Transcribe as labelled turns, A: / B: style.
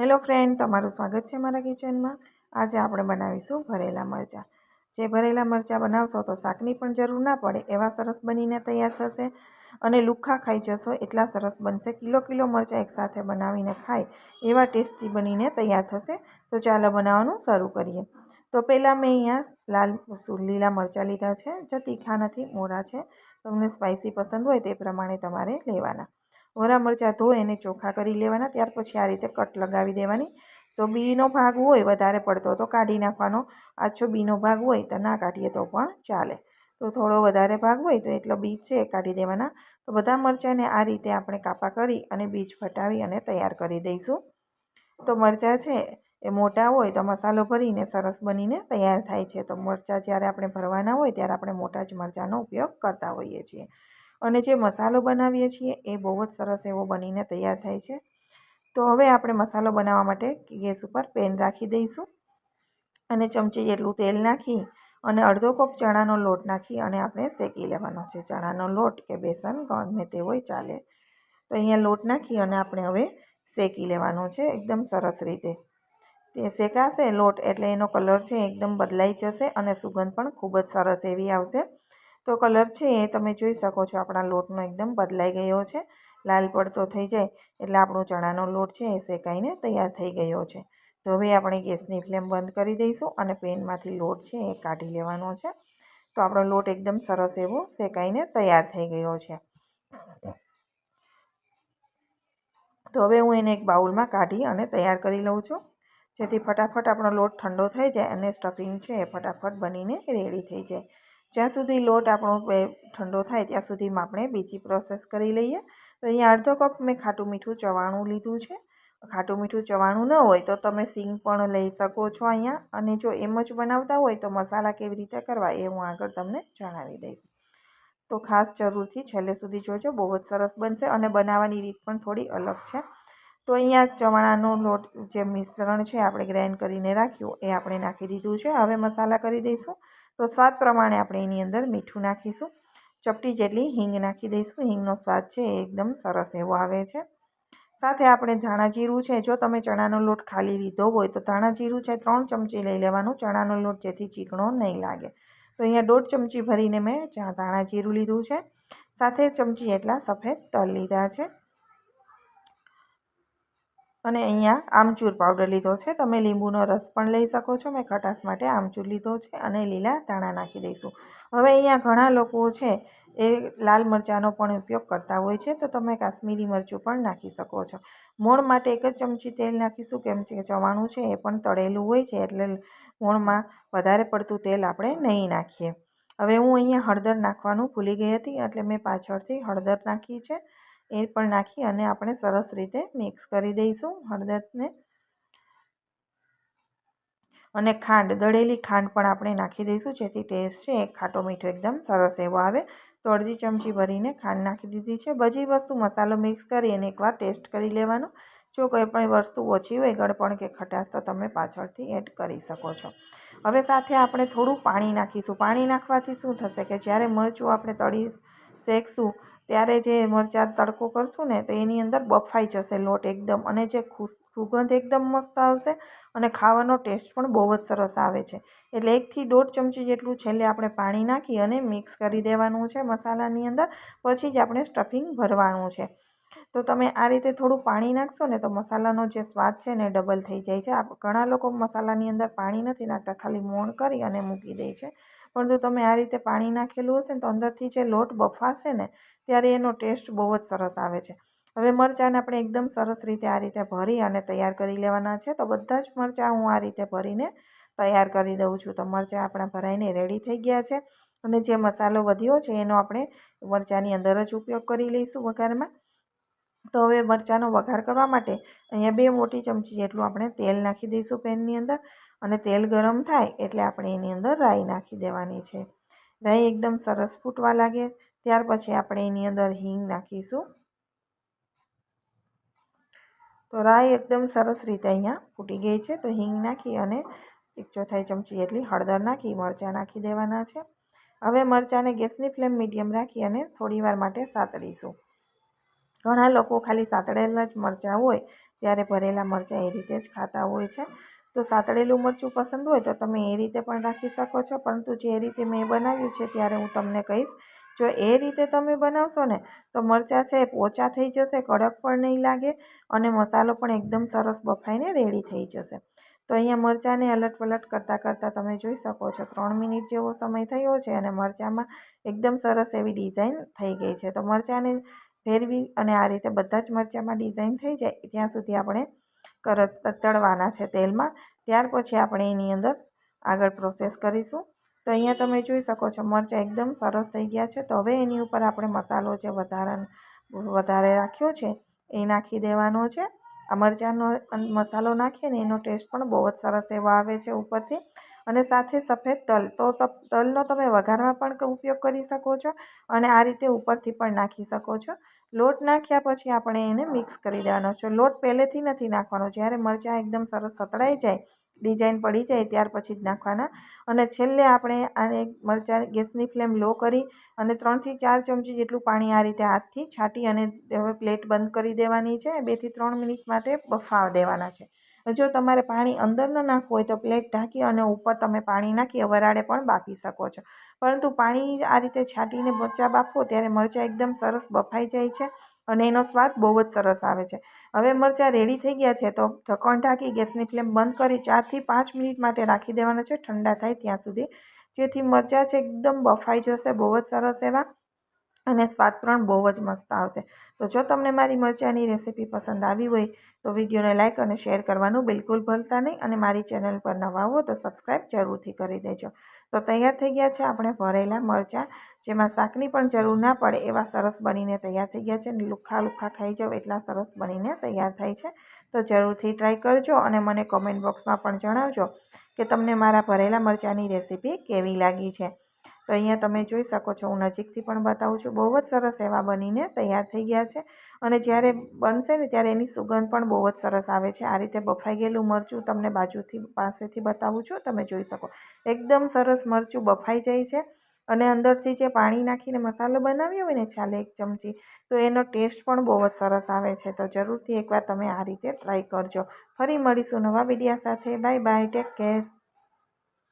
A: Hello friend, તમારું સ્વાગત છે મારા કિચનમાં। આજે આપણે બનાવીશું ભરેલા મરચાં। જે ભરેલા મરચાં બનાવશો તો શાકની પણ જરૂર ના પડે એવા સરસ બનીને તૈયાર થશે અને લુખ્ખા ખાઈ જશો એટલા સરસ બનશે। કિલો મરચાં એકસાથે બનાવીને ખાય એવા ટેસ્ટી બનીને તૈયાર થશે। તો ચાલો બનાવવાનું શરૂ કરીએ। તો પહેલાં મેં અહીંયા લીલા મરચાં લીધા છે, જે તીખા નથી, મોરા છે। તમને સ્પાઇસી પસંદ હોય તે પ્રમાણે તમારે લેવાના। મોરા મરચાં ધોઈ એને ચોખ્ખા કરી લેવાના। ત્યાર પછી આ રીતે કટ લગાવી દેવાની। તો બીનો ભાગ હોય વધારે પડતો તો કાઢી નાખવાનો, આછો બીનો ભાગ હોય તો ના કાઢીએ તો પણ ચાલે। તો થોડો વધારે ભાગ હોય તો એટલો બીજ છે એ કાઢી દેવાના। તો બધા મરચાંને આ રીતે આપણે કાપા કરી અને બીજ ફટાવી અને તૈયાર કરી દઈશું। તો મરચાં છે એ મોટા હોય તો મસાલો ભરીને સરસ બનીને તૈયાર થાય છે। તો મરચાં જ્યારે આપણે ભરવાના હોય ત્યારે આપણે મોટા જ મરચાંનો ઉપયોગ કરતા હોઈએ છીએ અને જે મસાલો બનાવીએ છીએ એ બહુ જ સરસ એવો બનીને તૈયાર થાય છે। તો હવે આપણે મસાલો બનાવવા માટે ગેસ ઉપર પેન રાખી દઈશું અને ચમચી જેટલું તેલ નાખી અને અડધો કપ ચણાનો લોટ નાખી અને આપણે શેકી લેવાનો છે। ચણાનો લોટ કે બેસન ગમે તે હોય ચાલે। તો અહીંયા લોટ નાખી અને આપણે હવે શેકી લેવાનો છે એકદમ સરસ રીતે। તે શેકાશે લોટ એટલે એનો કલર છે એકદમ બદલાઈ જશે અને સુગંધ પણ ખૂબ જ સરસ એવી આવશે। તો કલર છે એ તમે જોઈ શકો છો, આપણા લોટનો એકદમ બદલાઈ ગયો છે, લાલ પડતો થઈ જાય એટલે આપણો ચણાનો લોટ છે એ શેકાઈને તૈયાર થઈ ગયો છે। તો હવે આપણે ગેસની ફ્લેમ બંધ કરી દઈશું અને પેનમાંથી લોટ છે એ કાઢી લેવાનો છે। તો આપણો લોટ એકદમ સરસ એવો શેકાઈને તૈયાર થઈ ગયો છે। તો હવે હું એને એક બાઉલમાં કાઢી અને તૈયાર કરી લઉં છું, જેથી ફટાફટ આપણો લોટ ઠંડો થઈ જાય અને સ્ટફિંગ છે એ ફટાફટ બનીને રેડી થઈ જાય। જ્યાં સુધી લોટ આપણો ઠંડો થાય ત્યાં સુધીમાં આપણે બીજી પ્રોસેસ કરી લઈએ। તો અહીંયા અડધો કપ મેં ખાટું મીઠું ચવાણું લીધું છે। ખાટું મીઠું ચવાણું ન હોય તો તમે સિંગ પણ લઈ શકો છો અહીંયા, અને જો એમ જ બનાવતા હોય તો મસાલા કેવી રીતે કરવા એ હું આગળ તમને જણાવી દઈશ। તો ખાસ જરૂરથી છેલ્લે સુધી જોજો, બહુ જ સરસ બનશે અને બનાવવાની રીત પણ થોડી અલગ છે। તો અહીંયા ચવાણાનો લોટ જે મિશ્રણ છે આપણે ગ્રાઇન્ડ કરીને રાખ્યું એ આપણે નાખી દીધું છે। હવે મસાલા કરી દઈશું। તો સ્વાદ પ્રમાણે આપણે એની અંદર મીઠું નાખીશું, ચપટી જેટલી હિંગ નાખી દઈશું। હિંગનો સ્વાદ છે એ એકદમ સરસ એવો આવે છે। સાથે આપણે ધાણા જીરું છે, જો તમે ચણાનો લોટ ખાલી લીધો હોય તો ધાણા જીરું છે 3 ચમચી લઈ લેવાનું, ચણાનો લોટ જેથી ચીકણો નહીં લાગે। તો અહીંયા 1.5 ચમચી ભરીને મેં ધાણા જીરું લીધું છે, સાથે ચમચી એટલા સફેદ તલ લીધા છે અને અહીંયા આમચૂર પાવડર લીધો છે। તમે લીંબુનો રસ પણ લઈ શકો છો, મેં ખટાશ માટે આમચૂર લીધો છે અને લીલા ધાણા નાખી દઈશું। હવે અહીંયા ઘણા લોકો છે એ લાલ મરચાંનો પણ ઉપયોગ કરતા હોય છે, તો તમે કાશ્મીરી મરચું પણ નાખી શકો છો। મોણ માટે 1 જ ચમચી તેલ નાખીશું, કેમ કે ચવાણું છે એ પણ તળેલું હોય છે એટલે મોણમાં વધારે પડતું તેલ આપણે નહીં નાખીએ। હવે હું અહીંયા હળદર નાખવાનું ભૂલી ગઈ હતી એટલે મેં પાછળથી હળદર નાખી છે, એ પણ નાખી અને આપણે સરસ રીતે મિક્સ કરી દઈશું હળદરને। અને ખાંડ, દળેલી ખાંડ પણ આપણે નાખી દઈશું, જેથી ટેસ્ટ છે એ ખાટો મીઠો એકદમ સરસ એવો આવે। તો અડધી ચમચી ભરીને ખાંડ નાખી દીધી છે। બધી વસ્તુ મસાલો મિક્સ કરી અને એકવાર ટેસ્ટ કરી લેવાનો। જો કોઈ પણ વસ્તુ ઓછી હોય, ગળપણ કે ખટાશ, તો તમે પાછળથી એડ કરી શકો છો। હવે સાથે આપણે થોડું પાણી નાખીશું। પાણી નાખવાથી શું થશે કે જ્યારે મરચું આપણે તળી શેકશું ત્યારે જે મરચાં તડકો કરશું ને તો એની અંદર બફાઈ જશે લોટ એકદમ, અને જે સુગંધ એકદમ મસ્ત આવશે અને ખાવાનો ટેસ્ટ પણ બહુ જ સરસ આવે છે। એટલે 1 થી 1.5 ચમચી જેટલું છેલ્લે આપણે પાણી નાખી અને મિક્સ કરી દેવાનું છે મસાલાની અંદર, પછી જ આપણે સ્ટફિંગ ભરવાનું છે। તો તમે આ રીતે થોડું પાણી નાખશો ને તો મસાલાનો જે સ્વાદ છે ને ડબલ થઈ જાય છે। ઘણા લોકો મસાલાની અંદર પાણી નથી નાખતા, ખાલી મોણ કરી અને મૂકી દે છે, પરંતુ તમે આ રીતે પાણી નાખેલું હશે ને તો અંદરથી જે લોટ બફાશે ને ત્યારે એનો ટેસ્ટ બહુ જ સરસ આવે છે। હવે મરચાંને આપણે એકદમ સરસ રીતે આ રીતે ભરી અને તૈયાર કરી લેવાના છે। તો બધા જ મરચાં હું આ રીતે ભરીને તૈયાર કરી દઉં છું। તો મરચાં આપણા ભરાઈને રેડી થઈ ગયા છે અને જે મસાલો વધ્યો છે એનો આપણે મરચાંની અંદર જ ઉપયોગ કરી લઈશું વઘારમાં। તો હવે મરચાંનો વઘાર કરવા માટે અહીંયા 2 મોટી ચમચી જેટલું આપણે તેલ નાખી દઈશું પેનની અંદર, અને તેલ ગરમ થાય એટલે આપણે એની અંદર રાઈ નાખી દેવાની છે। રાઈ એકદમ સરસ ફૂટવા લાગે ત્યાર પછી આપણે એની અંદર હિંગ નાખીશું। તો રાઈ એકદમ સરસ રીતે અહીંયા ફૂટી ગઈ છે। તો હિંગ નાખી અને 1/4 ચમચી જેટલી હળદર નાખી મરચાં નાખી દેવાના છે। હવે મરચાંને ગેસની ફ્લેમ મીડિયમ રાખી અને થોડીવાર માટે સાતળીશું। ઘણા લોકો ખાલી સાતળેલા જ મરચાં હોય ત્યારે ભરેલા મરચાં એ રીતે જ ખાતા હોય છે. તો સાતળેલું મરચું પસંદ હોય તો તમે એ રીતે પણ રાખી શકો છો, પરંતુ જે રીતે મેં બનાવ્યું છે ત્યારે હું તમને કહીશ. જો એ રીતે તમે બનાવશો ને તો મરચાં છે એ પોચા થઈ જશે, કડક પણ નહીં લાગે અને મસાલો પણ એકદમ સરસ બફાઈને રેડી થઈ જશે. તો અહીંયા મરચાંને અલટ-પલટ કરતાં તમે જોઈ શકો છો 3 મિનિટ જેવો સમય થયો છે અને મરચાંમાં એકદમ સરસ એવી ડિઝાઇન થઈ ગઈ છે. તો મરચાંને ફેરવી અને આ રીતે બધા જ મરચાંમાં ડિઝાઇન થઈ જાય ત્યાં સુધી આપણે તળવાના છે તેલમાં. ત્યાર પછી આપણે એની અંદર આગળ પ્રોસેસ કરીશું. તો અહીંયા તમે જોઈ શકો છો મરચાં એકદમ સરસ થઈ ગયા છે. તો હવે એની ઉપર આપણે મસાલો જે વધારે રાખ્યો છે એ નાખી દેવાનો છે. આ મરચાંનો મસાલો નાખીએ ને એનો ટેસ્ટ પણ બહુ જ સરસ એવો આવે છે ઉપરથી. અને સાથે સફેદ તલ, તો તલનો તમે વઘારમાં પણ ઉપયોગ કરી શકો છો અને આ રીતે ઉપરથી પણ નાખી શકો છો. લોટ નાખ્યા પછી આપણે એને મિક્સ કરી દેવાનો છે. લોટ પહેલેથી નથી નાખવાનો, જ્યારે મરચાં એકદમ સરસ સતળાઈ જાય, ડિઝાઇન પડી જાય ત્યાર પછી જ નાખવાના. અને છેલ્લે આપણે આને મરચાં ગેસની ફ્લેમ લો કરી અને 3 થી 4 ચમચી જેટલું પાણી આ રીતે હાથથી છાંટી અને પ્લેટ બંધ કરી દેવાની છે. 2 થી 3 મિનિટ માટે બફાવા દેવાના છે. જો તમારે પાણી અંદર ન નાખવું હોય તો પ્લેટ ઢાંકી અને ઉપર તમે પાણી નાખી વરાળે પણ બાફી શકો છો. પરંતુ પાણી આ રીતે છાંટીને મરચાં બાફો ત્યારે મરચાં એકદમ સરસ બફાઈ જાય છે અને એનો સ્વાદ બહુ જ સરસ આવે છે. હવે મરચાં રેડી થઈ ગયા છે તો ઢક્કણ ઢાંકી ગેસની ફ્લેમ બંધ કરી 4 થી 5 મિનિટ માટે રાખી દેવાનો છે, ઠંડા થાય ત્યાં સુધી, જેથી મરચાં છે એકદમ બફાઈ જશે બહુ જ સરસ એવા અને સ્વાદ પણ બહુ જ મસ્ત આવશે. તો જો તમને મારી મરચાંની રેસીપી પસંદ આવી હોય તો વિડીયોને લાઇક અને શેર કરવાનું બિલકુલ ભૂલતા નહીં અને મારી ચેનલ પર નવા હો તો સબસ્ક્રાઈબ જરૂરથી કરી દેજો. તો તૈયાર થઈ ગયા છે આપણે ભરેલા મરચાં, જેમાં શાકની પણ જરૂર ના પડે એવા સરસ બનીને તૈયાર થઈ ગયા છે. અને લુખ્ખા ખાઈ જાવ એટલા સરસ બનીને તૈયાર થાય છે. તો જરૂરથી ટ્રાય કરજો અને મને કોમેન્ટ બોક્સમાં પણ જણાવજો કે તમને મારા ભરેલા મરચાંની રેસીપી કેવી લાગી છે. તો અહીંયા તમે જોઈ શકો છો, હું નજીકથી પણ બતાવું છું, બહુ જ સરસ એવા બનીને તૈયાર થઈ ગયા છે. અને જ્યારે બનશે ને ત્યારે એની સુગંધ પણ બહુ જ સરસ આવે છે. આ રીતે બફાઈ ગયેલું મરચું તમને પાસેથી બતાવું છું, તમે જોઈ શકો એકદમ સરસ મરચું બફાઈ જાય છે. અને અંદરથી જે પાણી નાખીને મસાલો બનાવ્યો હોય ને છાલે 1 ચમચી, તો એનો ટેસ્ટ પણ બહુ જ સરસ આવે છે. તો જરૂરથી એકવાર તમે આ રીતે ટ્રાય કરજો. ફરી મળીશું નવા વિડીયા સાથે. Bye bye, take care.